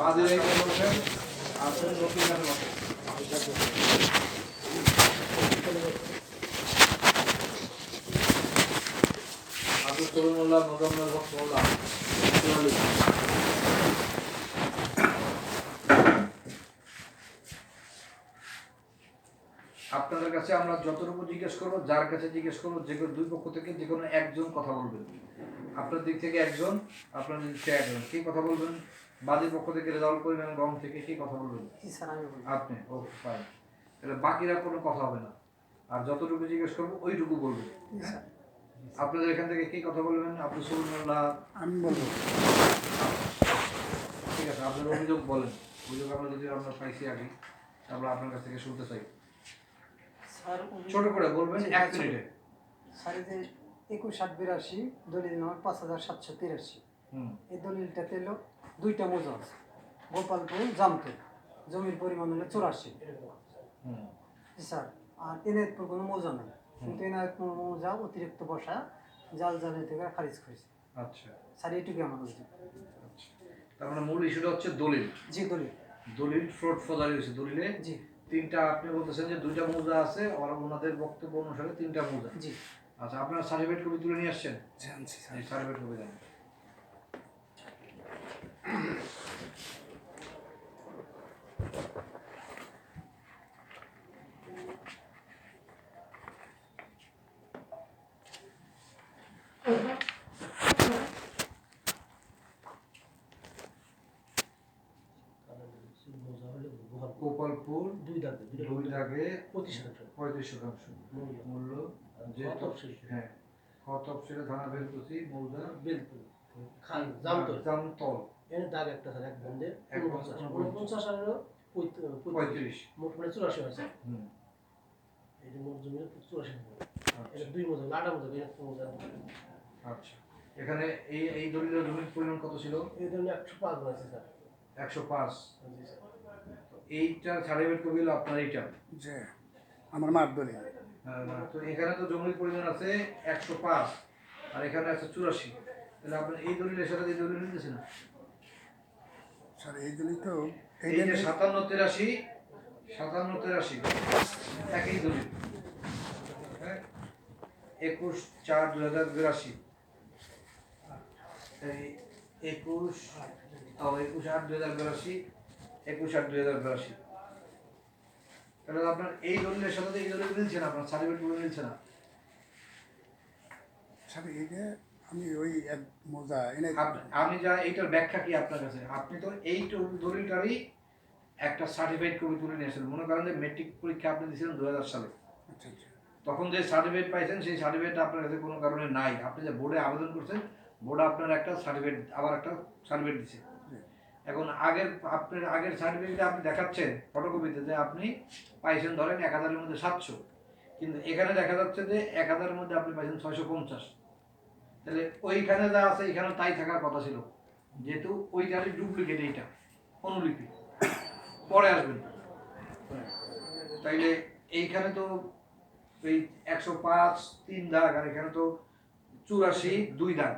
বাদে রেখে বসেন, আসেন রকি খান বসেন। আব্দুল সলিমুল্লাহ, মোজাম্মেল হক মোল্লা। আপনাদের কাছে আমরা যতটুকু জিজ্ঞেস করবো, যার কাছে জিজ্ঞেস করবো, যে কোনো দুই পক্ষ থেকে যে কোনো একজন কথা বলবেন। আপনার দিক থেকে একজন, আপনার দিক থেকে একজন, কি কথা বলবেন? বাদীর পক্ষ থেকে রেজাউল করিম এবং গম থেকে কি কথা বলবেন? আপনি। ওকে, ফাইন। তাহলে বাকিরা কোনো কথা হবে না, আর যতটুকু জিজ্ঞেস করবো ওইটুকু বলবেন। আপনাদের এখান থেকে কি কথা বলবেন? আব্দুল সলিমুল্লাহ। আমি বলবো। ঠিক আছে, আপনার অভিযোগ বলেন। অভিযোগ আমরা যদি আমরা পাইছি আগে, আমরা আপনার কাছ থেকে শুনতে চাই। ছোট করে বলবেন, 1 মিনিটে। স্যার, যে 21/7/82 দলিল নম্বর 5783, এই দলিলটাতে হলো দুইটা মৌজা আছে, গোপালপুর জামপুর, জমির পরিমাণ হলো 84। স্যার, আর এনায়তপুর কোনো মৌজা নেই, কিন্তু এনায়তপুর মৌজা অতিরিক্ত বসা জাল জালের থেকে খারিজ করেছে। আচ্ছা স্যার, এইটুকু আমার অভিযোগ। আচ্ছা, তার মানে মূল ইস্যুটা হচ্ছে দলিল। জি, দলিল। দলিল ফ্রড ফজারি হয়েছে দলিলে। জি। 3টা, আপনি বলতেছেন যে 2টা মৌজা আছে, আর ওনাদের বক্তব্য অনুসারে 3টা মৌজা। জি। আচ্ছা, আপনারা সার্টিফিকেট কপি তুলে নিয়ে আসছেন? জি, আনছি স্যার। এই সার্টিফিকেট কপি দেন। গোপালপুর 2 দাগে 35% মূল্য, যে হ্যাঁ, ক তফসিলে থানা বেলকুচি মৌজা বেলপুর খান জামতল। এর দাগ একটা স্যার, এক বন্ধে 49 আর 35 মোট মানে 84 হয় স্যার। এই যে মোট জমি 84 হয়। এটা 2 মৌজা, লাটা মৌজা, এর মৌজা। আচ্ছা, এখানে এই দলিলের জমির পরিমাণ কত ছিল? এই ধরনের 105 আছে স্যার। 105। জি স্যার। এইটা সার্টিফিকেট কপি হলো আপনার এইটা? জি, আমার মার দলিল। তো এখানে তো জমির পরিমাণ আছে 105, আর এখানে আছে 84। তাহলে আপনার এই দলিলের সাথে এই দলিল মিলতেছে না স্যার। এই দলিল তো এই যে 5783 একই দলিল। হ্যাঁ, 21/4/2082। এই 21/8/2082, 21/8/2082। তাহলে আপনার এই দলিলের সাথে এই দলিল মিলছে না, আপনার সার্টিফিকেট মিলছে না। স্যার, এই যে আমি ওই এক মৌজা এনে আমি যা এইটার ব্যাখ্যা কি আপনার কাছে? আপনি তো এই দলিলটারই একটা সার্টিফিকেট কপি তুলে নিয়েছেন। মনে করেন যে মেট্রিক পরীক্ষা আপনি দিয়েছিলেন 2000 সালে। আচ্ছা আচ্ছা। তখন যে সার্টিফিকেট পাইছেন সেই সার্টিফিকেটটা আপনার কাছে কোনো কারণে নাই। আপনি যে বোর্ডে আবেদন করছেন, বোর্ড আপনার একটা সার্টিফিকেট, আবার একটা সার্টিফিকেট দিচ্ছে। এখন আপনার আগের সার্টিফিকেটে আপনি দেখাচ্ছেন ফটোকপিতে যে আপনি পাইছেন ধরেন 1000-এর মধ্যে 700, কিন্তু এখানে দেখা যাচ্ছে যে 1000-এর মধ্যে আপনি পাইছেন 650। তাহলে ওইখানে যা আছে এখানে তাই থাকার কথা ছিল, যেহেতু ওইটারই ডুপ্লিকেট, এইটা অনুলিপি, পরে আসবেন। তাইলে এইখানে তো এই 105 3 দাগ, আর এখানে তো 84 2 দাগ,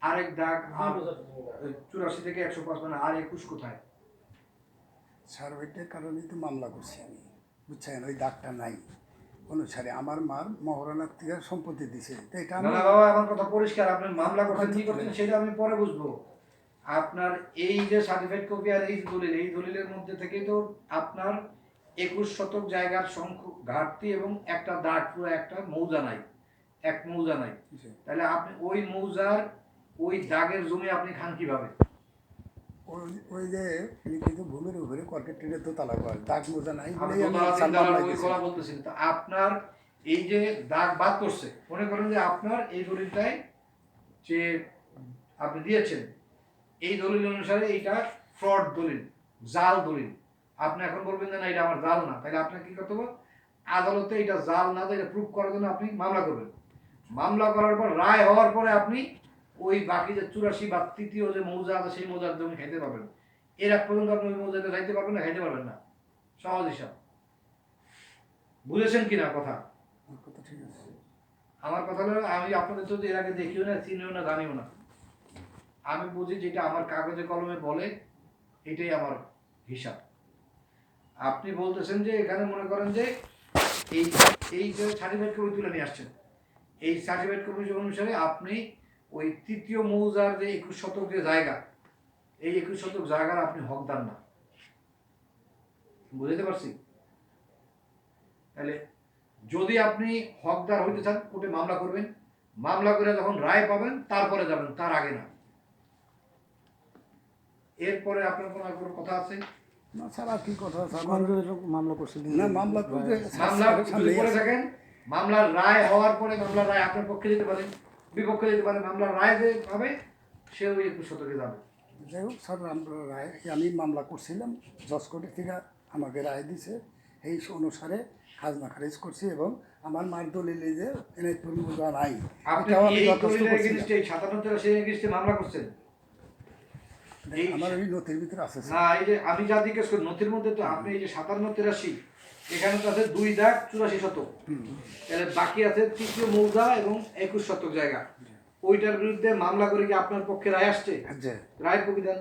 আরেক দাগ 84 থেকে 105, মানে আর 21 কোথায়? স্যার, ওইটার কারণেই তো মামলা করছি আমি, বুঝছেন? ওই দাগটা নাই অনুসারে আমার মার মহারণার থেকে সম্পত্তি দিছে। এটা না না বাবা, আমার কথা পরিষ্কার। আপনি মামলা করছেন কি করছেন সেটা আমি পরে বুঝবো। আপনার এই যে সার্টিফিকেট কপি আর এই দলিলের মধ্যে থেকেই তো আপনার 21 শতক জায়গার সংখ্যক ঘাটতি এবং একটা দাগ, পুরো একটা মৌজা নাই, এক মৌজা নাই। তাহলে আপনি ওই মৌজার ওই দাগের জমি আপনি খান কিভাবে? ওই যে লিখিত ভূমির উপরে কর্কেট ট্রেনের দোতলা করে, দাগ মোজা নাই বলেই আমি বলতেছি। তো আপনার এই যে দাগ বাদ করছে, মনে করেন যে আপনার এই দলিলটাই যে আপনি দিয়েছেন, এই দলিল অনুসারে এইটা ফ্রড দলিল, জাল দলিল। আপনি এখন বলবেন যে না এটা আমার জাল না, তাহলে আপনাকে কি করতে হবে? আদালতে এটা জাল না, এটা প্রুফ করার জন্য আপনি মামলা করবেন। মামলা করার পর রায় হওয়ার পরে আপনি ওই বাকি যে 84 বা তৃতীয় যে মৌজা আছে সেই মৌজার জমি খাইতে পারবেন। এর এক পর্যন্ত আপনি ওই মৌজাতে খাইতে পারবেন না, খাইতে পারবেন না। সহজ হিসাব। বুঝেছেন কিনা কথা? ঠিক আছে। আমার কথা হলো, আমি আপনাদের তো এর আগে দেখিও না, চিনিও না, জানিও না। আমি বুঝি যেটা আমার কাগজে কলমে বলে এটাই আমার হিসাব। আপনি বলতেছেন যে এখানে মনে করেন যে এই এই যে সার্টিফিকেট কপি তুলে নিয়ে আসছেন, এই সার্টিফিকেট কপি অনুসারে আপনি ওই তৃতীয় মৌজার যে 21 শতক যে জায়গা, এই 21 শতক জায়গার আপনি হকদার না। বুঝতে পারছি? তাহলে যদি আপনি হকদার হইতে চান কোর্টে মামলা করবেন, মামলা করে যখন রায় পাবেন তারপরে যাবেন, তার আগে না। এরপরে আপনার কোনো আর কোনো কথা আছে? না স্যার, আর কি কথা আছে? মামলা করছিল না, মামলা করতে মামলা যদি করে থাকেন, মামলার রায় হওয়ার পরে মামলার রায় আপনার পক্ষে যেতে পারে, বিপক্ষে যেতে পারে। মামলার রায় যে পাবে সে ওই 21 শতকে যাবে। যাই হোক স্যার, আমরা রায় আমি মামলা করছিলাম, জজ কোর্টের থেকে আমাকে রায় দিছে, এই অনুসারে খাজনা খারিজ করছি এবং আমার মার দলিলে যে এনায়তপুর মৌজা নাই, আপনি এটাও কি আমি এই দরখাস্ত দলিলের করছিলাম। এগেইনস্টে 57 এগেইনস্টে মামলা করছেন? এই- আমার ওই নথির ভিতরে আছে স্যার। না, এই যে আমি যা জিজ্ঞেস করি নথির মধ্যে তো আপনি এই যে 57-83 এখানে তো আছে 2 দাগ 84 শতক, তাহলে বাকি আছে তৃতীয় মৌজা এবং 21 শতক জায়গা। ওইটার বিরুদ্ধে মামলা করে কি আপনার পক্ষে রায় আসছে? যে রায় কপি দেন।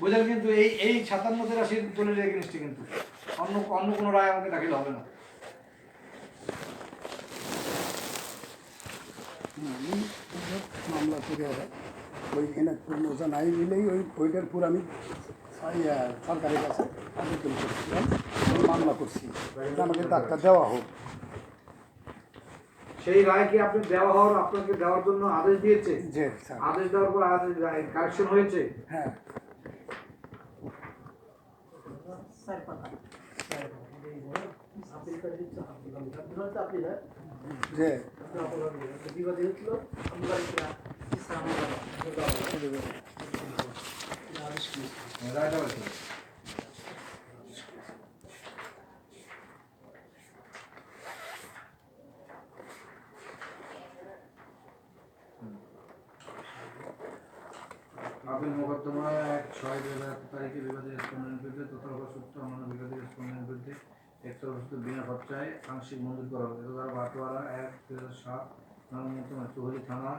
বুঝলেন? কিন্তু এই 57-83 দলিলের এগেইনস্টে কিন্তু অন্য অন্য কোনো রায় আমাকে দাখিল হবে না। আমি মামলা করে ওই এনায়তপুর মৌজা নাই মিলেই ওইটার পুরো আমি সরকারের কাছে আবেদন করছিলাম, আমি মামলা করছি যে আমাকে ডাক্তার দেওয়া হোক। সেই রায় কি আপনি দেওয়া হওয়ার আপনাকে দেওয়ার জন্য আদেশ দিয়েছে? যে স্যার, আদেশ দেওয়ার পর আদেশ কারেকশন হয়েছে? হ্যাঁ স্যার কথা আপিল করে দিচ্ছে, আপনি হয়তো আপনি না, যে বিবাদী হচ্ছিল, আমি বাড়িতে আদেশ করেছি। রায়টা হয়েছে। আপিল মোকদ্দমায় 1/6/2000 তারিখে বিবাদী রেসপন্ডেন্ট বিরুদ্ধে তথা সূত্র অন্যান্য বিবাদী রেসপন্ডেন্ট বিরুদ্ধে একতরফা বিনা খরচায় আংশিক মঞ্জুর করা হবে। এটা দ্বারা বাটোয়ারা 1/2007 নামমতো চৌহলি থানা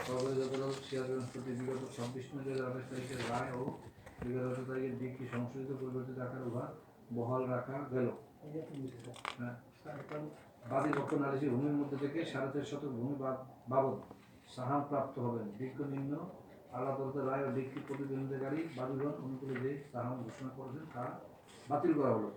সরকারি আদালত সিরাজগঞ্জ প্রতি বিগত 26/মে/2028 তারিখের রায় ও বিগত 18 তারিখের ডিগ্রি সংশোধিত পরিবর্তিত আকারে উহা বহাল রাখা গেল। হ্যাঁ, বাদী পক্ষ নালিশি ভূমির মধ্যে থেকে 4.5 শতক ভূমি বাবদ সাহান প্রাপ্ত হবেন। বিজ্ঞ নিম্ন আদালতের রায় ও ডিগ্রি প্রতিদ্বন্দ্বিতাকারী বাদীগণ অনুকূলে যে সাহান ঘোষণা করেছেন তা বাতিল করা হলো।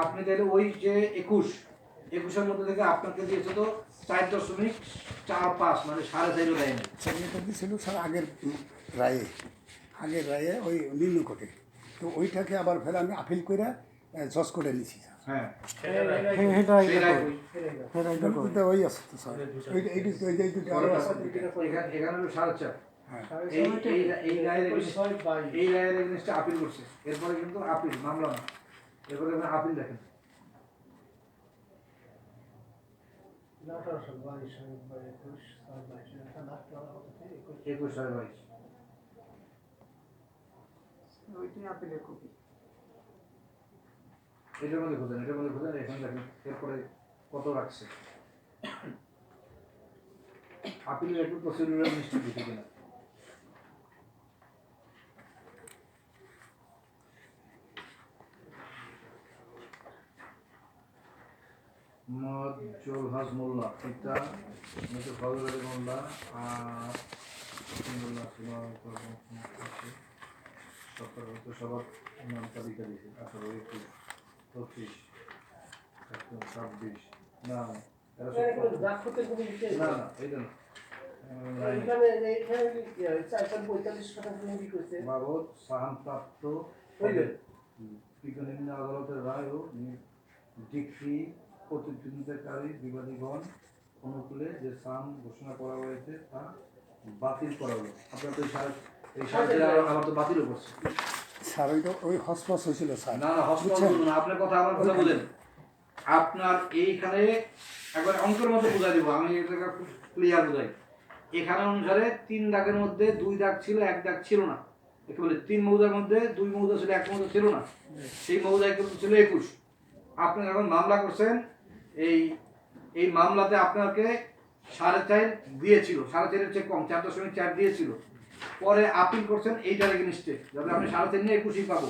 আপনি তাহলে ওই যে 21-এর মধ্যে থেকে আপনাকে দিয়েছে তো 4.45 মানে 4.5 দেয়নি। সেটা দিয়েছিল স্যার আগের রায়ে ওই নিম্ন কোর্টে, তো ওইটাকে আবার ফের আমি আপিল করে জজ কোর্টে নিছি স্যার। হ্যাঁ, এটা সেই রায় কই? তো ওই আছে তো স্যার, এই দুটো আরও আছে। এখানে হলো 4.5। হ্যাঁ, এই রায়ের এগেইনস্টে আপিল করছে, এরপরে কিন্তু আপিল মামলা না, এরপরে আপনি আপিল দেখেন। 21/22 ওইটাই আপিলের কপি। এটার মধ্যে খোঁজেন, এখানে দেখেন এরপরে কত রাখছে। আপিলের একটু প্রসিডিউরাল মিস্টেক দিতে কিনা। মোহাম্মদ জুলহাস মোল্লা, পিতা মিস্টার ফজল আলী মোল্লা, আর মোল্লা সবার নাম তালিকা দিয়েছে 18, 21, 25, 26, না না না এইটা না, বাবদ সাহান প্রাপ্ত নিম্ন আদালতের রায় ও ডিগ্রি প্রতিদ্বন্দ্বিতাকারী বিবাদীগণ অনুকূলে যে সাম ঘোষণা করা হয়েছে তা বাতিল করা হলো। আপনার তো এই সাহায্যে আমার তো বাতিলও করছে। স্যার ওই হসপস হয়েছিল স্যার। না না, হসপিটাল না, আপনার কথা আমার কথা বলেন। আপনার এইখানে একবার অঙ্কের মতো বুঝাই দেবো, আমি এটা খুব ক্লিয়ার বুঝাই। এখানে অনুসারে 3 দাগের মধ্যে 2 দাগ ছিল, 1 দাগ ছিল না। একেবারে 3 মৌজার মধ্যে 2 মৌজা ছিল, 1 মৌজা ছিল না। সেই মৌজায় কিন্তু ছিল 21। আপনি যখন মামলা করছেন, এই মামলাতে আপনাকে 4.5 দিয়েছিল, 4.5 চেয়ে কম, 4.4 দিয়েছিল। পরে আপিল করছেন এইটার এগেনস্টে, যাতে আমি 4.5 নিয়ে 21ই পাবো।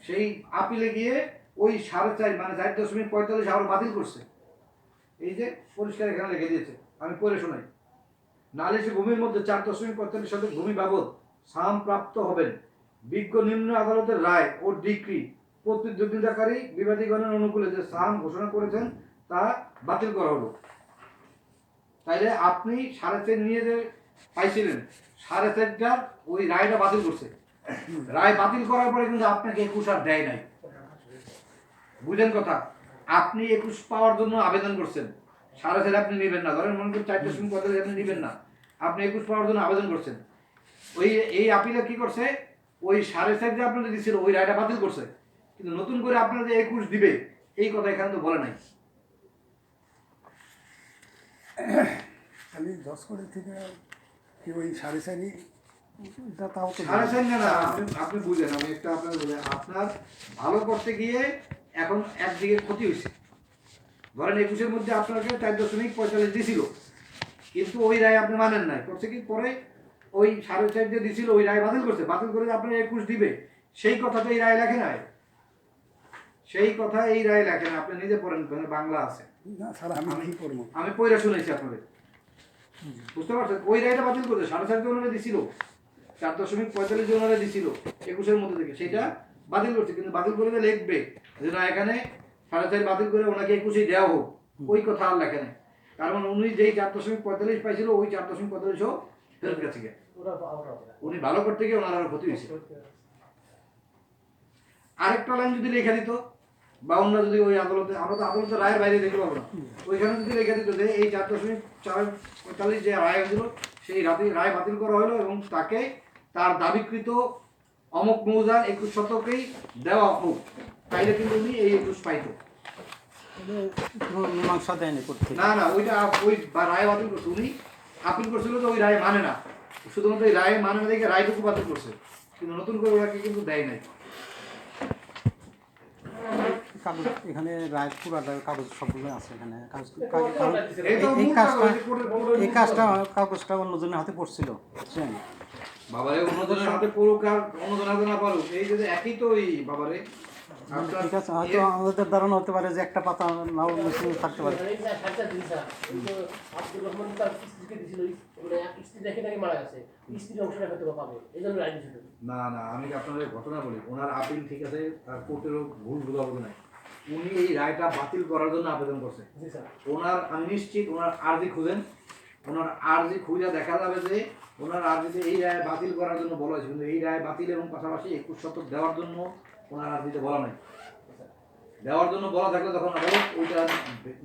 সেই আপিলে গিয়ে ওই 4.5 মানে 4.45 আবার বাতিল করছে। এই যে পরিষ্কার এখানে লিখে দিয়েছে, আমি পড়ে শোনাই। নালিশি ভূমির মধ্যে 4.45 শতক ভূমি বাবদ সাম প্রাপ্ত হবেন বিজ্ঞ নিম্ন আদালতের রায় ও ডিক্রি প্রতিদ্বন্দ্বিতাকারী বিবাদীগণের অনুকূলে যে সাম ঘোষণা করেছেন তা বাতিল করা হলো। তাইলে আপনি 4.5 নিয়ে যে পাইছিলেন, 4.5টার ওই রায়টা বাতিল করছে। রায় বাতিল করার পরে কিন্তু আপনাকে 21 আর দেয় নাই। বুঝেন কথা? আপনি 21 পাওয়ার জন্য আবেদন করছেন, 4.5 আপনি নেবেন না, ধরেন মনে করেন 4.45 আপনি নেবেন না, আপনি 21 পাওয়ার জন্য আবেদন করছেন। ওই এই আপিলে কি করছে, ওই 4.5 যে আপনাদের দিছিল ওই রায়টা বাতিল করছে, কিন্তু নতুন করে আপনাদের 21 দিবে এই কথা এখানে তো বলে নাই। খালি 10 কোটি থেকে কি ওই 4.5 এটা তাও তো 4.5 না, আপনি বুঝেন, আমি একটা আপনার বলে, আপনার ভালো করতে গিয়ে এখন একদিকে ক্ষতি হয়েছে। ধরেন 21-এর মধ্যে আপনাকে 4.45 দিছিল, কিন্তু ওই রায় আপনি মানেন নাই, করছে কি পরে ওই 4.5 যে দিছিল ওই রায় বাতিল করছে, বাতিল করে আপনার 21 দিবে, সেই কথাটা এই রায় লেখে নাই, সেই কথা এই রায় লেখে না। আপনি নিজে পড়েন, বাংলা আছে, না স্যার আমি কি করবো? আমি পড়ে শুনেছি আপনাদের, বুঝতে পারছেন? ওই রায়টা বাতিল করছে, 4.5 জন দিছিল, 4.45 জন দিছিল 21-এর মধ্যে থেকে, সেটা বাতিল করছে, কিন্তু বাতিল করে লিখবে যে না এখানে 4.5 বাতিল করে ওনাকে 21 দেওয়া হোক, ওই কথা আর লেখে নাই। কারণ উনি যেই 4.45 পাইছিল ওই 4.45ও ফেরত গেছে। উনি ভালো করতে গিয়ে ওনার আরো ক্ষতি হয়েছে। আরেকটা লাইন যদি লেখা দিত, বা অন্য যদি ওই আদালতে, আমরা তো আদালতের রায়ের বাইরে দেখতে পাবো না, ওইখানে যদি লেখা দিত যে এই 4.45 যে রায় হয়েছিল সেই রায় বাতিল করা হলো এবং তাকে তার দাবিকৃত অমুক মৌজার 21 শতকেই দেওয়া হোক, তাইলে কিন্তু উনি এই 21 পাইতো। মীমাংসা দেয়নি করতে। না না, ওইটা ওই রায় বাতিল করছে, উনি আপিল করছিল তো ওই রায় মানে না, শুধুমাত্র এই রায় মানে না দেখে রায়টুকু বাতিল করছে, কিন্তু নতুন করে ওনাকে কিন্তু দেয় নাই। কাগজ এখানে রায় পুরাটা কাগজ সবগুলো আছে এখানে কাগজ। এই তো এই মূল কাজটা কাগজ, এই কাজটা কাগজটা অন্যজনের হাতে পড়ছিল, বুঝছেন? বাবারে অন্যজনের হাতে পড়ুক আর অন্যজনের হাতে না পারুক, এই যে একই তো ওই বাবারে। ঠিক আছে, হয়তো আমাদের ধারণা হতে পারে যে একটা পাতা নাও মিশিং থাকতে পারে। আব্দুর রহমান তার স্ত্রীকে দিছিল, স্ত্রী দেখে নাকি মারা গেছে, স্ত্রীর অংশটা হয়তো পাবো, এই জন্য রায় দিছিল। না না, আমি আপনাদের ঘটনা বলি, ওনার আপিল ঠিক আছে, তার কোর্টেরও ভুল বুঝাবুঝি নাই, উনি এই রায়টা বাতিল করার জন্য আবেদন করছে। জি স্যার। ওনার, আমি নিশ্চিত ওনার আর্জি খুঁজেন, ওনার আর্জি খুঁজে দেখা যাবে যে ওনার আর্জিতে এই রায় বাতিল করার জন্য বলা হয়েছে, কিন্তু এই রায় বাতিল এবং পাশাপাশি 21 শতক দেওয়ার জন্য ওনার আর্জিতে বলা নাই। দেওয়ার জন্য বলা থাকলে তখন আদালত ওইটা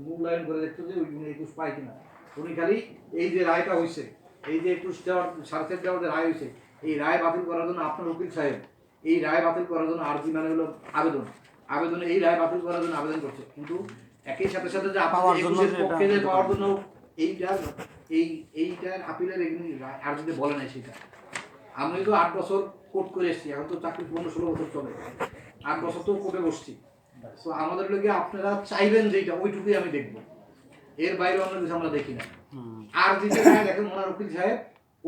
মূল্যায়ন করে দেখতো যে উনি 21 পায় কিনা। উনি খালি এই যে রায়টা হয়েছে, এই যে 21 দেওয়ার 4.5 দেওয়ার যে রায় হয়েছে, এই রায় বাতিল করার জন্য আপনার উকিল সাহেব এই রায় বাতিল করার জন্য আর্জি মানে হলো আবেদন, আবেদনে এই রায় বাতিল করার জন্য আবেদন করছে, কিন্তু একই সাথে সাথে যে আপনার 21-এর পক্ষে যে পাওয়ার জন্য এইটার আপিলের আর্জিতে বলে নাই সেটা। আমি তো 8 বছর কোর্ট করে এসেছি, এখন তো চাকরি 15-16 বছর চলে, 8 বছর তো কোর্টে বসছি। তো আমাদের লোকে আপনারা চাইবেন যেটা ওইটুকুই আমি দেখবো, এর বাইরে অন্য কিছু আমরা দেখি না। আর যেটা রায় দেখেন ওনার উকিল সাহেব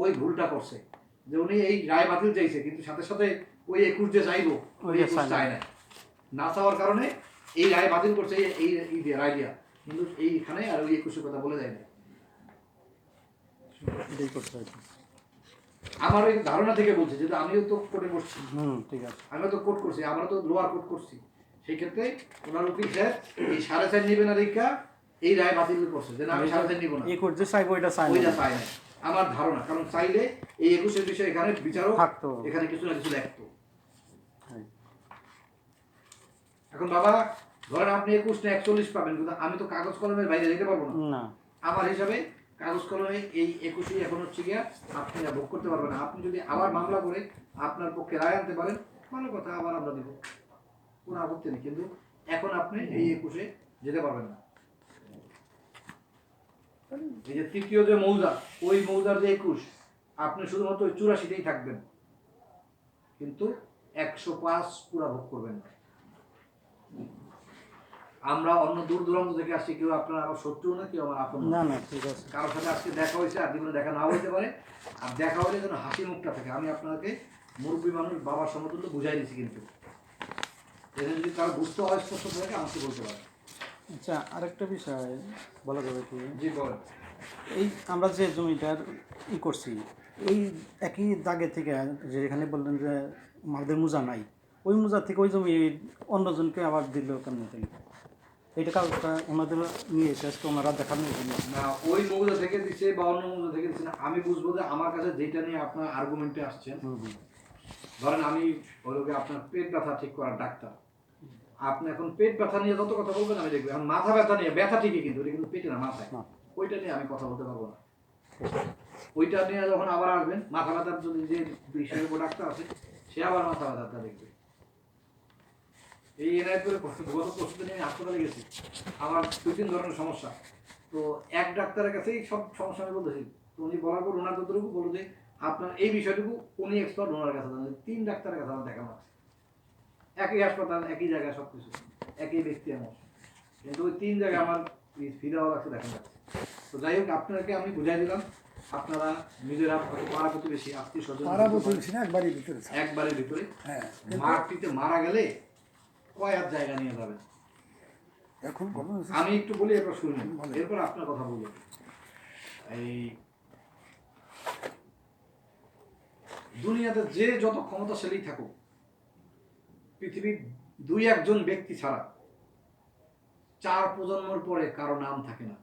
ওই ভুলটা করছে যে উনি এই রায় বাতিল চাইছে, কিন্তু সাথে সাথে ওই 21 যে চাইবো ওই 21 চায় না, না চাওয়ার কারণে এই রায় বাতিল করছে, এই রায় দিয়া, কিন্তু এইখানে আর ওই 21-এর কথা বলে যায় না। আমার ওই ধারণা থেকে বলছি, যেহেতু আমিও তো কোর্টে বসছি, ঠিক আছে, আমিও তো কোর্ট করছি, আমরা তো লোয়ার কোর্ট করছি, সেই ক্ষেত্রে ওনার উকিল সাহেব এই 4.5 নিবে না দেখা এই রায় বাতিল করছে যে না আমি 4.5 নিব না, এই কোর্ট যে চাইবো এটা চাই ওইটা চাই না আমার ধারণা, কারণ চাইলে এই 21-এর বিষয়ে এখানে বিচারক থাকতো, এখানে কিছু না কিছু লিখতো। এখন বাবা ধরেন আপনি 21 না 41 পাবেন, কিন্তু আমি তো কাগজ কলমের বাইরে যেতে পারবো না। আমার হিসাবে কাগজ কলমে এই 21-ই এখন হচ্ছে গিয়া আপনি ভোগ করতে পারবেন না। আপনি যদি আবার মামলা করে আপনার পক্ষে রায় আনতে পারেন ভালো কথা, আবার আমরা দিব, কোনো আপত্তি নেই, কিন্তু এখন আপনি এই 21-এ যেতে পারবেন না। এই যে তৃতীয় যে মৌজা, ওই মৌজার যে 21 আপনি শুধুমাত্র ওই 84-তেই থাকবেন, কিন্তু 105 পুরা ভোগ করবেন না। আমরা অন্য দূর দূরান্ত থেকে আসছি, কেউ আপনার আমার শত্রু না, কেউ আমার আপন না। না ঠিক আছে। কারোর সাথে আজকে দেখা হয়েছে, আর জীবনে দেখা নাও হতে পারে। আর দেখা হলে যেন হাসি মুখটা থাকে। আমি আপনাকে মুরব্বী মানুষ, বাবার সমতুল্য বুঝাই দিচ্ছি, কিন্তু এটা যদি কারো বুঝতে হয় স্পষ্ট থাকে আমাকে বলতে পারে। আচ্ছা, আরেকটা বিষয় বলা যাবে কি, জি বলেন। এই আমরা যে জমিটার করছি, এই একই দাগে থেকে যেখানে বললেন যে আমাদের মোজা নাই, ওই মোজা থেকে ওই জমি অন্যজনকে আবার দিল কেমন থেকে? এইটা কাগজটা ওনাদের নিয়ে এসে আজকে ওনারা দেখানোর জন্য। না, ওই মৌজা থেকে দিচ্ছে বা অন্য মৌজা থেকে দিচ্ছে না, আমি বুঝবো যে আমার কাছে যেটা নিয়ে আপনার আর্গুমেন্টে আসছেন। ধরেন আমি ওইগুলোকে আপনার পেট ব্যথা ঠিক করার ডাক্তার, আপনি এখন পেট ব্যথা নিয়ে যত কথা বলবেন আমি দেখবো। এখন মাথা ব্যথা নিয়ে, ব্যথা ঠিকই কিন্তু এটা কিন্তু পেটে না, মাথায়, ওইটা নিয়ে আমি কথা বলতে পারবো না। ওইটা নিয়ে যখন আবার আসবেন, মাথা ব্যথার যদি যে বিশেষজ্ঞ ডাক্তার আছে, সে আবার মাথা ব্যথাটা দেখবে। এই এনআইপুরে গত পরশু দিন আমি হাসপাতালে গেছি, আমার 2-3 ধরনের সমস্যা। তো এক ডাক্তারের কাছেই সব সমস্যা আমি বলতেছি, তো উনি বলার পর ওনার যতটুকু বললো যে আপনার এই বিষয়টুকু উনি এক্সপার্ট, ওনার কাছে জানেন। 3 ডাক্তারের কাছে আমার দেখা লাগছে, একই হাসপাতাল, একই জায়গায় সব কিছু, একই ব্যক্তি আমার, কিন্তু ওই 3 জায়গায় আমার ফিরাও লাগছে, দেখা যাচ্ছে। তো যাই হোক, আপনাকে আমি বুঝাই দিলাম, আপনারা নিজেরা পাড়া প্রতিবেশী, আত্মীয় স্বজন, পাড়া প্রতিবেশী না, একবারই ভিতরে স্যার। একবারের ভিতরে হ্যাঁ, মাটিতে মারা গেলে কয় হাত জায়গা নিয়ে যাবেন? এখন কথা হচ্ছে আমি একটু বলি, এরপর শুনবেন, বলেন। এরপর আপনার কথা বলবেন। এই দুনিয়াতে যে যত ক্ষমতাশালী থাকুক, পৃথিবীর 2-1 ব্যক্তি ছাড়া 4 প্রজন্মের পরে কারো নাম থাকে না।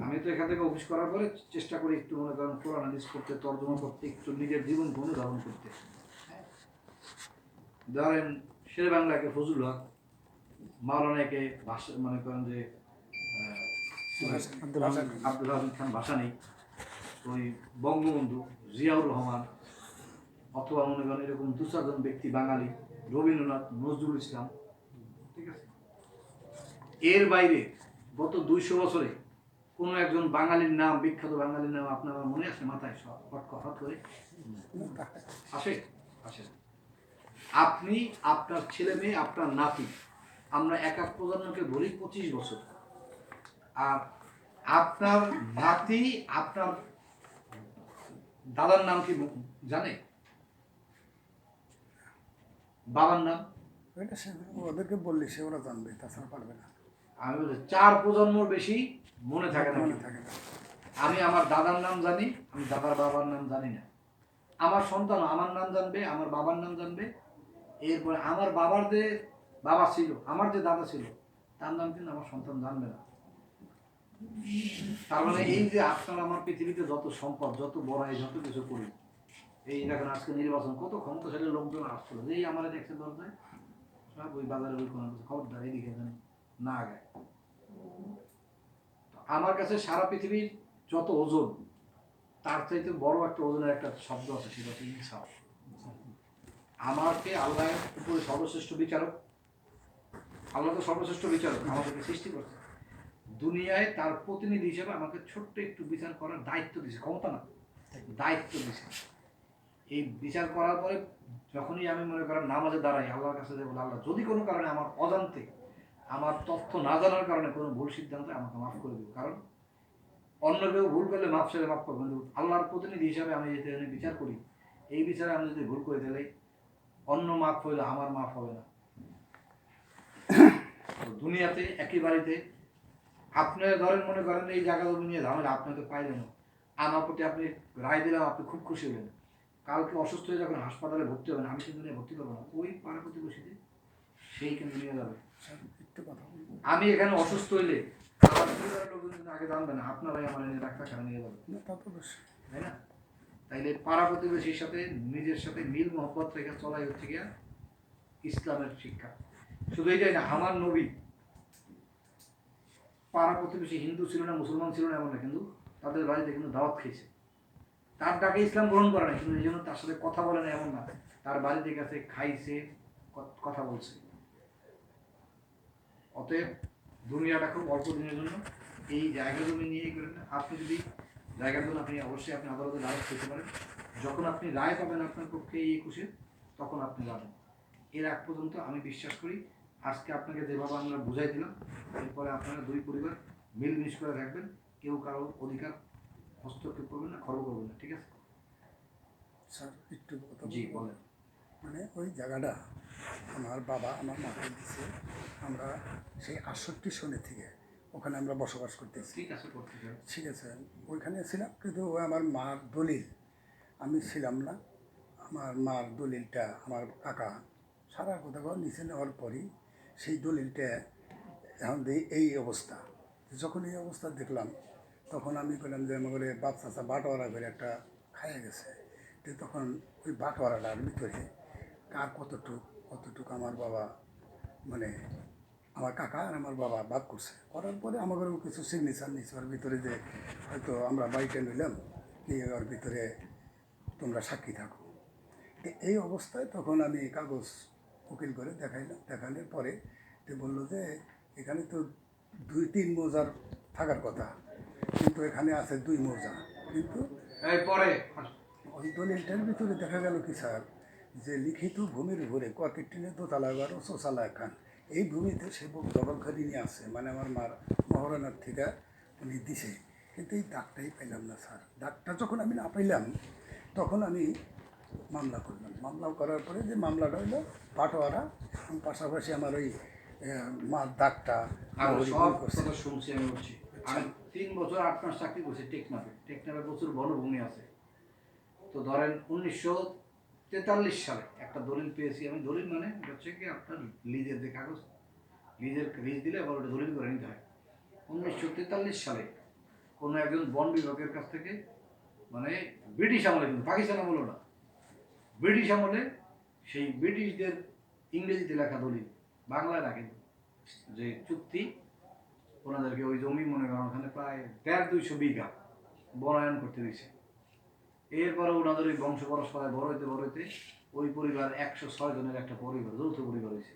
আমি তো এখান থেকে অফিস করার পরে চেষ্টা করি একটু, মনে করেন, কোরআন হাদিস করতে, তর্জমা করতে, একটু নিজের জীবন অনুধাবন করতে। ধরেন শেরে বাংলাকে ফজলুল হক, মাওলানাকে ভাষা, মনে করেন যে আব্দুল হামিদ খান ভাসানী, ওই বঙ্গবন্ধু, জিয়াউর রহমান, অথবা মনে করেন এরকম 2-4 ব্যক্তি বাঙালি, রবীন্দ্রনাথ, নজরুল ইসলাম, ঠিক আছে। এর বাইরে গত 200 বছরে কোনো একজন বাঙালির নাম, বিখ্যাত বাঙালির নাম আপনার মনে আছে মাথায় হঠাৎ করে আসে? আসে। আপনি, আপনার ছেলে মেয়ে, আপনার নাতি, আমরা এক প্রজন্মকে ধরি 25 বছর। আর আপনার নাতি আপনার দাদার নাম কি জানে? বাবার নাম? এটা ওদেরকে বললে সে ওরা জানবে, তাছাড়া পারবে না। আমি বলছি 4 প্রজন্মর বেশি মনে থাকে না। মনে থাকে না। আমি আমার দাদার নাম জানি, আমি দাদার বাবার নাম জানি না। আমার সন্তান আমার নাম জানবে, আমার বাবার নাম জানবে। এরপরে আমার বাবার যে বাবা ছিল, আমার যে দাদা ছিল, তার নাম কিন্তু আমার সন্তান জানবে না। তার মানে এই যে আপনার আমার পৃথিবীতে যত সম্পদ, যত বড়াই, যত কিছু করি, এই দেখেন আজকে নির্বাচন, কত ক্ষমতাশালী লোকজন আসছিল, যেই আমার দেখছে দরজায়, সব ওই বাজারে ওই কোনো খবরদার এদিকে যেন না আগায়। আমার কাছে সারা পৃথিবীর যত ওজন, তার চাইতে বড় একটা ওজনের একটা শব্দ আছে, সেটা হচ্ছে ইনসাফ। আমাকে আল্লাহর উপরে সর্বশ্রেষ্ঠ বিচারক, আল্লাহ তো সর্বশ্রেষ্ঠ বিচারক, আমাদেরকে সৃষ্টি করছে, দুনিয়ায় তার প্রতিনিধি হিসেবে আমাকে ছোট্ট একটু বিচার করার দায়িত্ব দিয়েছে, ক্ষমতা না, দায়িত্ব দিয়েছে। এই বিচার করার পরে যখনই আমি মনে করেন নামাজে দাঁড়াই, আল্লাহর কাছে যে বলে, আল্লাহ যদি কোনো কারণে আমার অজান্তে, আমার তথ্য না জানার কারণে কোনো ভুল সিদ্ধান্ত, আমাকে মাফ করে দেবো। কারণ অন্য কেউ ভুল করলে মাফ ছেড়ে মাফ করবেন, কিন্তু আল্লাহর প্রতিনিধি হিসাবে আমি যদি বিচার করি, এই বিচারে আমি যদি ভুল করে দিলে অন্য মাফ হইলে আমার মাফ হবে না। দুনিয়াতে একই বাড়িতে আপনি ধরেন মনে করেন এই জায়গা জমি নিয়ে ঝামেলা, আপনাকে পাইলেন, আমার প্রতি আপনি রায় দিলাম, আপনি খুব খুশি হলেন, কালকে অসুস্থ হয়ে যখন হাসপাতালে ভর্তি হবেন, আমি কিন্তু নিয়ে ভর্তি করবো না, ওই পাড়া প্রতিবেশীতে সেই কিন্তু নিয়ে যাবে। একটু কথা বলবো। আমি এখানে অসুস্থ হইলে আমার পরিবারের লোকজন কিন্তু আগে জানবে না, আপনারাই আমার এনে ডাক্তারখানা নিয়ে যাবে, না, তা তো অবশ্যই। তাই না? তাইলে পাড়া প্রতিবেশীর সাথে নিজের সাথে মিল মহব্বত রেখে চলাই হচ্ছে গিয়া ইসলামের শিক্ষা। শুধু এটাই না, আমার নবী পাড়া প্রতিবেশী হিন্দু ছিল না, মুসলমান ছিল না এমন না, কিন্তু তাদের বাড়িতে কিন্তু দাওয়াত খেয়েছে। তার ডাকে ইসলাম গ্রহণ করে না, কিন্তু এই জন্য তার সাথে কথা বলে না এমন না, তার বাড়িতে গেছে, খাইছে, কথা বলছে। অতএব দুনিয়াটা খুব অল্প দিনের জন্য, এই জায়গা জমি নিয়েই করেন না। আপনি যদি জায়গার জন্য আপনি অবশ্যই আপনি আদালতে রায় পেতে পারেন, যখন আপনি রায় পাবেন আপনার পক্ষে এই 21-এ, তখন আপনি যাবেন। এর আগ পর্যন্ত আমি বিশ্বাস করি আজকে আপনাকে যেভাবে আমরা বুঝাই দিলাম, এরপরে আপনারা দুই পরিবার মিলমিশ করে থাকবেন, কেউ কারো অধিকার হস্তক্ষেপ করবেন না, খর্ব করবেন না, ঠিক আছে? স্যার একটু কথা জি বলবো? বলেন। মানে ওই জায়গাটা আমার বাবা আমার মাকে দিছে, আমরা সেই 68 সনে থেকে ওখানে আমরা বসবাস করতেছি। ঠিক আছে, করতে চাই। ঠিক আছে, ওইখানে ছিলাম, কিন্তু ওই আমার মার দলিল আমি ছিলাম না। আমার মার দলিলটা আমার কাকা সারা কথা নিচে নেওয়ার পরই সেই দলিলটা এখন এই অবস্থা। যখন এই অবস্থা দেখলাম তখন আমি বললাম যে আমার বাপ চাচা বাটোয়ারা করে একটা খাইয়ে গেছে। তো তখন ওই বাটোয়ারাটার ভিতরে কার কতটুক আমার বাবা মানে আমার কাকা আর আমার বাবা বাদ করছে, করার পরে আমাদেরও কিছু সিগনেচার নিচ্ছে ওর ভিতরে, যে হয়তো আমরা বাড়িটা নিলাম কি ওর ভিতরে তোমরা সাক্ষী থাকো। তো এই অবস্থায় তখন আমি কাগজ উকিল করে দেখানোর পরে তো বললো যে এখানে তো 2-3 মৌজার থাকার কথা, কিন্তু এখানে আছে 2 মৌজা। কিন্তু এই পরে ওই দলিলটার ভিতরে দেখা গেল কি স্যার, যে লিখিত ভূমির উপরে কর্কিটিনে দোতলা ঘর ও চৌচালা একখান, এই ভূমিতে সে দখলকারী নিয়ে আসে, মানে আমার মার মহারানার থেকে উনি দিছে। কিন্তু এই দাগটাই পাইলাম না স্যার। দাগটা যখন আমি না পাইলাম তখন আমি মামলা করলাম। মামলা করার পরে যে মামলাটা হইলো বাটোয়ারা, এবং পাশাপাশি আমার ওই মার দাগটা আমি ওই সব করছে। কথা শুনছি, আমি বলছি আমি 3 বছর 8 মাস চাকরি করছি টেকনাফে প্রচুর বনভূমি আছে। তো ধরেন 1943 সালে একটা দলিল পেয়েছি আমি। দলিল মানে হচ্ছে কি আপনার লিজের যে কাগজ, লিজ দিলে আবার ওটা দলিল করে নিতে হয়। 1943 সালে কোনো একজন বন বিভাগের কাছ থেকে, মানে ব্রিটিশ আমলে, কিন্তু পাকিস্তান আমলে না, ব্রিটিশ আমলে, সেই ব্রিটিশদের ইংরেজিতে লেখা দলিল, বাংলায় না কিন্তু, যে চুক্তি ওনাদেরকে ওই জমি মনে করেন ওখানে প্রায় 150-200 বিঘা বনায়ন করতে দিয়েছে। এরপরে ওনাদের ওই বংশ পরস্পরায় বড় হইতে ওই পরিবার 106 জনের একটা পরিবার, যৌথ পরিবার হয়েছে।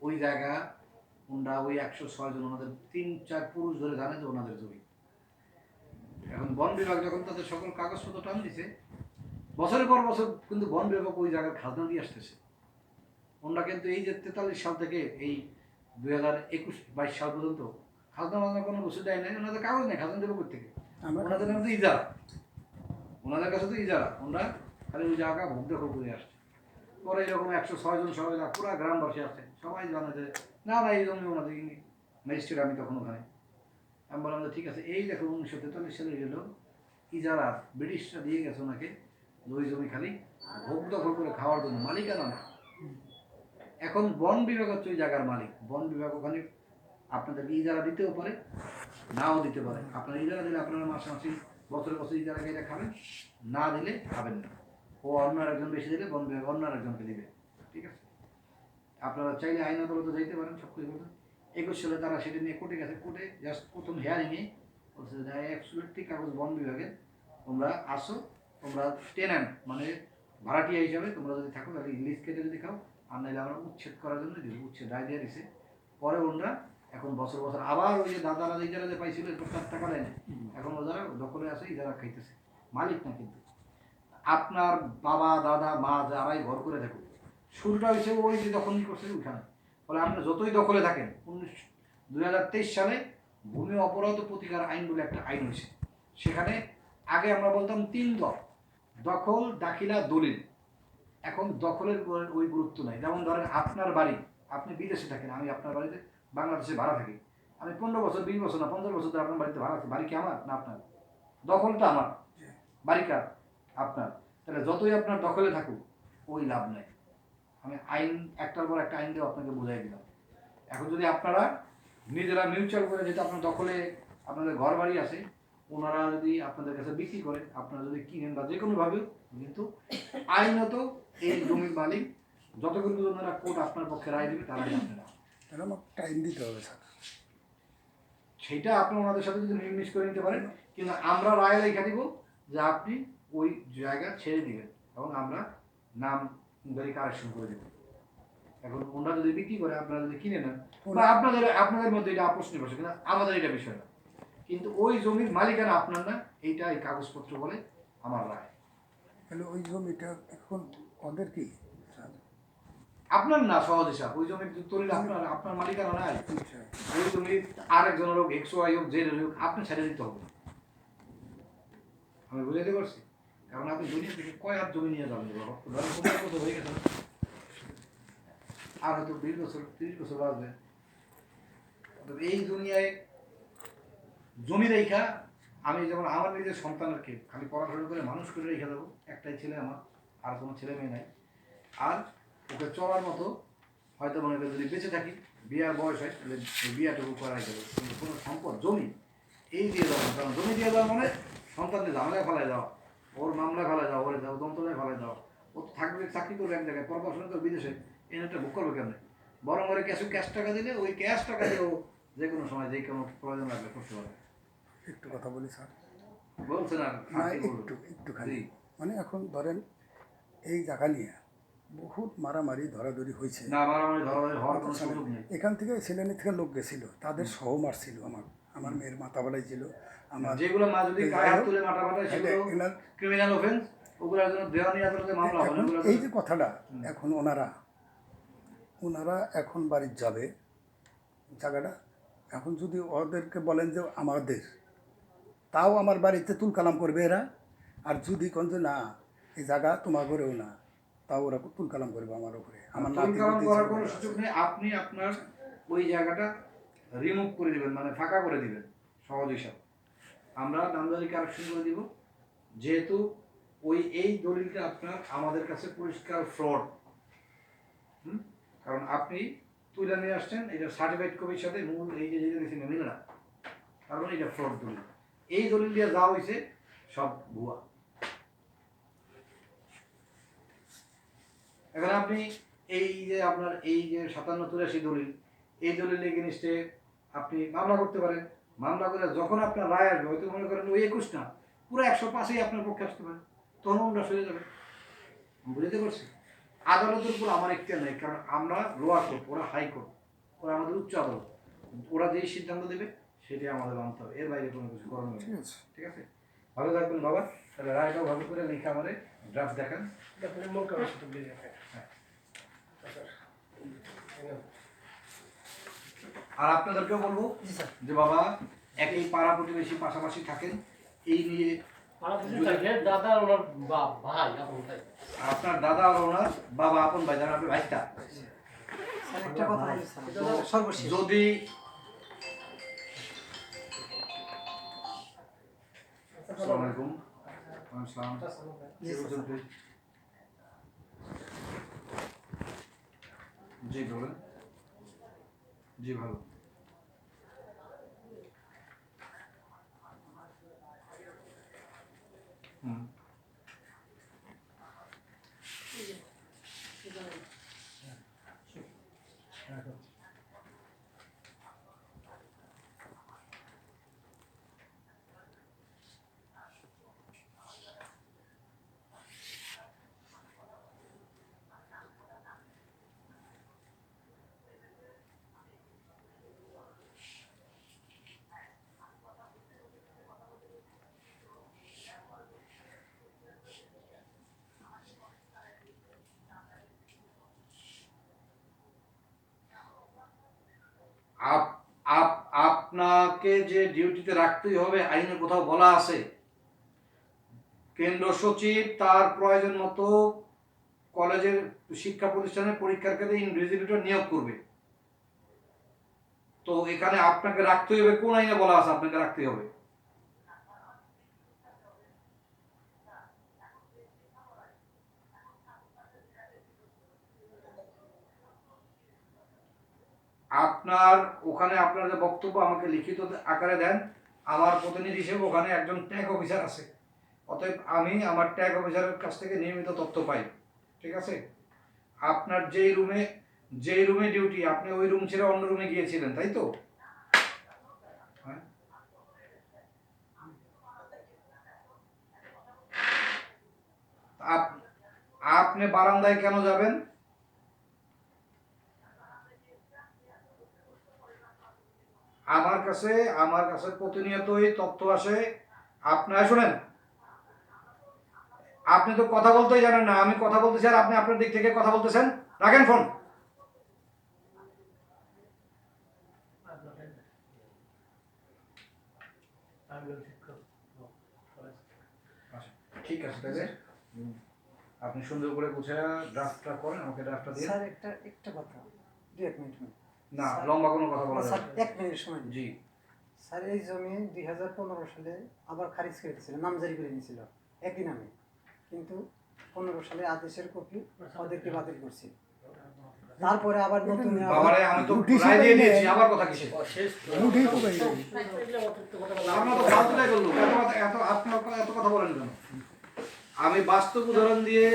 ওই জায়গা ওনারা ওই 106 জন ওনাদের 3-4 পুরুষ ধরে জানে যে ওনাদের জমি। এখন বন বিভাগ যখন তাদের সকল কাগজপত্র টান দিছে, বছরের পর বছর কিন্তু বন বিভাগ ওই জায়গার খাজনা দিয়ে আসতেছে। ওনারা কিন্তু এই যে 43 সাল থেকে এই 2021-22 সাল পর্যন্ত খাজনা কোনো বছর দেয় নাই। ওনাদের কাগজ নেই, খাজনা দেবো থেকে। ওনাদের নাম তো ইজারা, ওনাদের কাছে তো ইজারা, ওনারা খালি ওই জায়গা ভোগ দখল করে আসছে। পরে এরকম 106 জন সবাই পুরো গ্রামবাসী আসছে, সবাই জানে যে না এই জমি ওনাদের ম্যাজিস্ট্রেট। আমি তখন ওখানে আমি বললাম যে ঠিক আছে, এই দেখো 1943 সালে গেল ইজারা ব্রিটিশরা দিয়ে গেছে ওনাকে, ওই জমি খালি ভোগ দখল করে খাওয়ার জন্য, মালিকানা না। এখন বন বিভাগ হচ্ছে ওই জায়গার মালিক। বন বিভাগ ওখানে আপনাদেরকে ইজারা দিতেও পারে, নাও দিতে পারে। আপনারা ইজারা দিলে আপনারা মাসে বছরে ইজারা খাইলে খাবেন, না দিলে খাবেন না। ও অন্য একজন বেশি দিলে বন বিভাগ অন্য একজনকে দিবে, ঠিক আছে? আপনারা চাইলে আইন আদালতে যাইতে পারেন, সব কিছু করতে। 21 সালে তারা সেটা নিয়ে কোর্টে গেছে। কোর্টে জাস্ট প্রথম হিয়ারিংয়ে বলছে যে অ্যাবসলিউটলি কাগজ বন বিভাগের, তোমরা আসো, তোমরা টেন্যান্ট মানে ভাড়াটিয়া হিসাবে তোমরা যদি থাকো তাহলে লিজ কেটে যদি খাও, আর নাহলে আমরা উচ্ছেদ করার জন্য উচ্ছেদ রায় দিয়ে দিছে। পরে ওনারা এখন বছর আবার ওই যে দাদারা ইজারা যে পাইছিল তার টাকা দেয় না, এখন ওরা দখলে আছে, ইজারা খাইতেছে, মালিক না। কিন্তু আপনার বাবা দাদা মা যারাই ঘর করে থাকুক, শুরুটা হয়েছে ওই যে দখলই করছে ওইখানে। ফলে আপনি যতই দখলে থাকেন, 2023 সালে ভূমি অপরাধ প্রতিকার আইন বলে একটা আইন হয়েছে। সেখানে আগে আমরা বলতাম 3 দখল, দাখিলা, দলিল। এখন দখলের ওই গুরুত্ব নাই। যেমন ধরেন আপনার বাড়ি, আপনি বিদেশে থাকেন, আমি আপনার বাড়িতে বাংলাদেশে ভাড়া থাকি। আমি 15 বছর 20 বছর না 50 বছর ধরে আপনার বাড়িতে ভাড়া আছি। বাড়ি কি আমার না আপনার? দখলটা আমার, বাড়ি কার? আপনার। তাহলে যতই আপনার দখলে থাকুক ওই লাভ নাই। আমি আইন একটার পর একটা আইন দিয়ে আপনাকে বুঝাই দিলাম। এখন যদি আপনারা নিজেরা মিউচুয়াল করে, যেটা আপনার দখলে আপনাদের ঘর বাড়ি আছে, ওনারা যদি আপনাদের কাছে বিক্রি করে, আপনারা যদি কিনেন বা যে কোনোভাবে, কিন্তু আইনত এই জমির মালিক যতক্ষণ পর্যন্ত ওনারা কোর্ট আপনার পক্ষে রায় দেবে তারা আপনারা তাহলে আমার টাইম দিতে হবে স্যার। সেইটা আপনি ওনাদের সাথে যদি মিলমিশ করে নিতে পারেন, কিন্তু আমরা রায় লেখা দিব যে আপনি ওই জায়গা ছেড়ে দিবেন এবং আমরা নাম কারেকশন করে দেবো। এখন ওনারা যদি বিক্রি করে, আপনারা যদি কিনে নেন, বা আপনাদের মধ্যে এটা আপোষ নিয়ে বসে, কিন্তু আমাদের এটা বিষয় না। কিন্তু ওই জমির মালিকানা আপনার না, এইটা এই কাগজপত্র বলে আমার রায়। তাহলে ওই জমিটা এখন ওদের কি স্যার? আপনার না সহজ হিসাব, ওই জমির দলিল আপনার, আপনার মালিকানা নাই। ওই জমি আরেকজনের হোক, এক্স ওয়াই হোক, জেড হোক, আপনি ছেড়ে দিতে হবে। আমি বুঝাতে পারছি? কারণ আপনি দুনিয়া থেকে কয় হাত জমি নিয়ে যাবেন বাবা, কত হয়ে গেছে, আর হয়তো 20 বছর 30 বছর বাঁচবে। এই দুনিয়ায় জমি রেখা, আমি যেমন আমার নিজের সন্তানকে খালি পড়াশোনা করে মানুষ করে রেখে দেবো, একটাই ছেলে আমার, আর কোনো ছেলে মেয়ে নাই, আর ওকে চলার মতো হয়তো মনে করি যদি বেঁচে থাকি, বিয়ার বয়স হয় তাহলে বিয়াটুকু করাই দেবো। কিন্তু কোনো সম্পদ জমি এই দিয়ে দেওয়া, কারণ জমি দিয়ে দেওয়া মানে সন্তানদের ঝামেলায় ফেলায় দেওয়া, ওর মামলায় ফেলায় দেওয়া, ওর যন্ত্রণায় ফেলায় দেওয়া। ও তো থাকবে, চাকরি করবে এক জায়গায়, পড়াশোনা করবে বিদেশে, এনে ভোগ করবে কেন? বরং ওরে ক্যাশ টাকা দিলে ওই ক্যাশ টাকা দিয়ে ও যে কোনো সময় যে কোনো প্রয়োজন লাগবে করতে পারবে। একটু কথা বলি স্যার। বলছেন আর না একটুখানি, মানে এখন ধরেন এই জায়গা নিয়ে বহুত মারামারি ধরাধরি হয়েছে। না, মারামারি ধরাধরি হওয়ার কোনো সুযোগ নেই। এখান থেকে ছেলেমেয়ে থেকে লোক গেছিল, তাদের সহ মারছিল, আমার মেয়ের মাথা বাড়াই ছিল। আমার যেগুলো মা যদি গায়ে হাত তুলে মাথা ফাটায় সেগুলো ক্রিমিনাল অফেন্স, ওগুলোর জন্য দেওয়ানি আদালতে মামলা হবে। এখন এই যে কথাটা, এখন ওনারা এখন বাড়ির যাবে জায়গাটা, এখন যদি ওদেরকে বলেন যে আমাদের, তাও আমার বাড়িতে তুলকালাম করবে এরা। আর যদি কোন যে না এই জায়গা তোমার ঘরেও না, তাও ওরা তুলকালাম করবে আমার উপরে। আমার তুলকালাম করার কোনো সুযোগ নেই। আপনি আপনার ওই জায়গাটা রিমুভ করে দিবেন, মানে ফাঁকা করে দিবেন, সহজ হিসাব। আমরা নামজারি কারেকশন করে দিব, যেহেতু এই দলিলটা আপনার আমাদের কাছে পরিষ্কার ফ্রড। কারণ আপনি তুলে নিয়ে আসছেন, এটা সার্টিফাইড কপির সাথে মূল এই যে যেটা দিয়েছেন মিলে না, কারণ এটা ফ্রড দলিল। এই দলিল দিয়ে যা হয়েছে সব ভুয়া। এখন আপনি এই যে আপনার এই যে 57-83 দলিল, এই দলিল এগেইনস্টে আপনি মামলা করতে পারেন। মামলা করে যখন আপনার রায় আসবে, হয়তো মনে করেন ওই 21 না, পুরো 105-ই আপনার পক্ষে আসতে পারে, তখন আমরা সরে যাবে। বুঝতে পারছি? আদালতের উপর আমার এখতিয়ার নেই, কারণ আমরা লোয়ার কোর্ট, ওরা হাইকোর্ট, ওরা আমাদের উচ্চ আদালত। ওরা যেই সিদ্ধান্ত দেবে সেটাই আমাদের মানতে হবে, এর বাইরে কোনো কিছু করানো নেই। ঠিক আছে, ভালো থাকবেন বাবা। তাহলে রায়টাও ভালো করে লিখে আমাদের ড্রাফট দেখান। আর আপনাদেরকেও বলবো যে বাবা একই পাড়া প্রতিবেশী পাশাপাশি থাকেন, এই নিয়ে আপনার দাদা আর ওনার বাবা আপন ভাই, জানেন আপনি ভাইটা। একটা কথা বলি স্যার, সর্বশেষ যদি আসসালামু আলাইকুম। আসসালাম। জি বলেন। জি ভালো। হুম। আপনাকে যে ডিউটিতে রাখতেই হবে আইনে কোথাও বলা আছে, কেন্দ্র সচিব তার প্রয়োজন মতো কলেজের শিক্ষা প্রতিষ্ঠানের পরীক্ষার ক্ষেত্রে ইনভিজিলেটর নিয়োগ করবে। তো এখানে আপনাকে রাখতে হবে, কোন আইনে বলা আছে আপনাকে রাখতে হবে? আপনার ওখানে আপনার যে বক্তব্য আমাকে লিখিত আকারে দেন, আমার প্রতিনিধি হিসেবে ওখানে একজন ট্যাগ অফিসার আছে, অতএব আমি আমার ট্যাগ অফিসারের কাছ থেকে নিয়মিত তথ্য পাই। ঠিক আছে, আপনার যেই রুমে ডিউটি, আপনি ওই রুম ছেড়ে অন্য রুমে গিয়েছিলেন, তাই তো? আপনি বারান্দায় কেন যাবেন? আমার কাছে প্রতিনিয়তই তথ্য আসে। আপনারা শুনেন, আপনি তো কথা বলতেই জানেন না, আমি কথা বলতেছি আর আপনি আপনার দিক থেকে কথা বলতেছেন। রাখেন ফোন। আমি শিক্ষক আচ্ছা, ঠিক আছে তাহলে আপনি সুন্দর করে গুছিয়ে ড্রাফটটা করেন, আমাকে ড্রাফটটা দিন। স্যার একটা কথা, 2 মিনিট না, লম্বা কোনো কথা বলা স্যার যাবে না। 1 মিনিট সময় দিন। জি, স্যার এই জমি 2015 সালে আবার খারিজ করে দিয়েছিল, নামজারি করে নিয়েছিল একই নামে, কিন্তু 15 সালে আদেশের কপি ওদেরকে বাতিল করছি। তারপরে আবার নতুন বাবারে আমি তো নোটিশ রায় দিয়ে পাইলে- দিয়েছি, আবার কথা কিসে? উঠেই তো পাই আপনার তো ফালতুটাই করলো, আপনার এত কথা বলেন কেন? আমি বাস্তব উদাহরণ দিয়ে,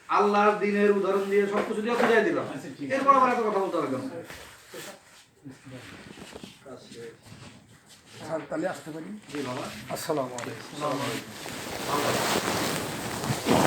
আল্লাহর দিনের উদাহরণ দিয়ে সবকিছু দিয়ে বুঝাই দিলাম, এরপর আবার এত কথা বলতে হবে কেন? স্যার তাহলে আসতে পারি? জি বাবা। আসসালামু আলাইকুম। আসসালামু আলাইকুম। ভালো থাকবেন।